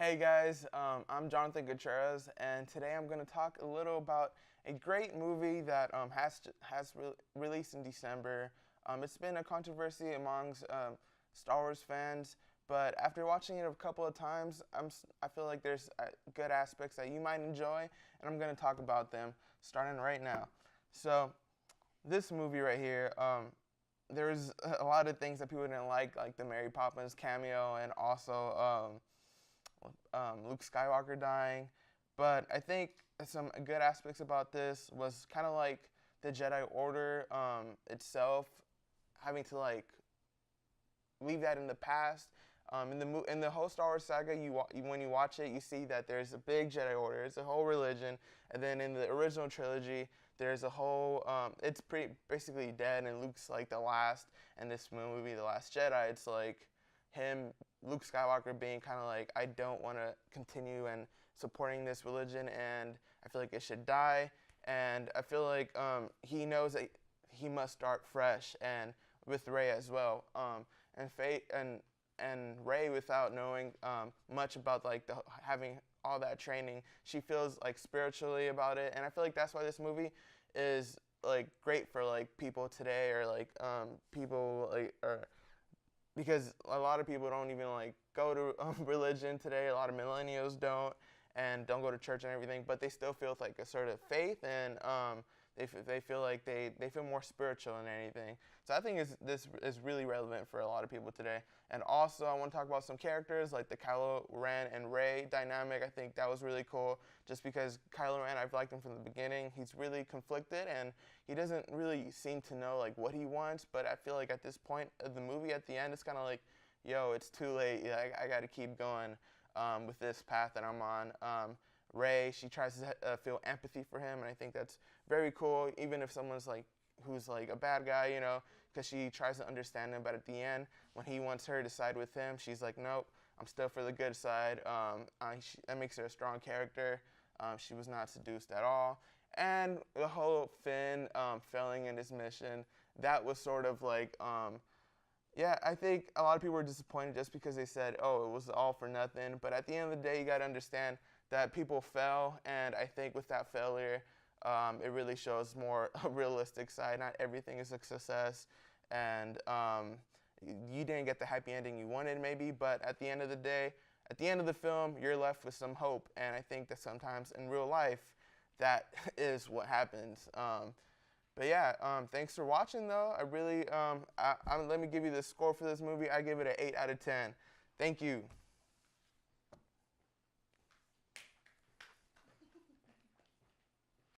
Hey guys, I'm Jonathan Gutierrez, and today I'm going to talk a little about a great movie that released in December. It's been a controversy amongst Star Wars fans, but after watching it a couple of times, I feel like there's good aspects that you might enjoy, and I'm going to talk about them starting right now. So, this movie right here, there's a lot of things that people didn't like the Mary Poppins cameo, and also Luke Skywalker dying. But I think some good aspects about this was kind of like the Jedi Order itself, having to like leave that in the past. In the whole Star Wars saga, when you watch it, you see that there's a big Jedi Order, it's a whole religion, and then in the original trilogy, there's a whole. It's basically dead, and Luke's like the last. And this movie, The Last Jedi, it's like him, Luke Skywalker, being kind of like, I don't want to continue and supporting this religion, and I feel like it should die. And I feel like he knows that he must start fresh, and with Rey as well. And Rey, without knowing much about like having all that training, she feels like spiritually about it, and I feel like that's why this movie is like great for like people today, or like people like or because a lot of people don't even like go to religion today. A lot of millennials don't, and don't go to church and everything, but they still feel like a sort of faith, and they feel like they feel more spiritual than anything. So I think this is really relevant for a lot of people today. And also, I want to talk about some characters like the Kylo Ren and Rey dynamic. I think that was really cool, just because Kylo Ren, I've liked him from the beginning. He's really conflicted, and he doesn't really seem to know like what he wants. But I feel like at this point of the movie, at the end, it's kind of like, yo, it's too late. I got to keep going with this path that I'm on. Rey, she tries to feel empathy for him, and I think that's very cool, even if someone's like who's like a bad guy, because she tries to understand him. But at the end, when he wants her to side with him, she's like, nope, I'm still for the good side. That makes her a strong character. She was not seduced at all. And the whole Finn failing in his mission, that was sort of like, yeah, I think a lot of people were disappointed just because they said, oh, it was all for nothing. But at the end of the day, you got to understand that people fell, and I think with that failure, it really shows more a realistic side. Not everything is a success, and you didn't get the happy ending you wanted maybe, but at the end of the day, at the end of the film, you're left with some hope, and I think that sometimes in real life, that is what happens. But yeah, thanks for watching though. I really, let me give you the score for this movie. I give it an 8 out of 10. Thank you.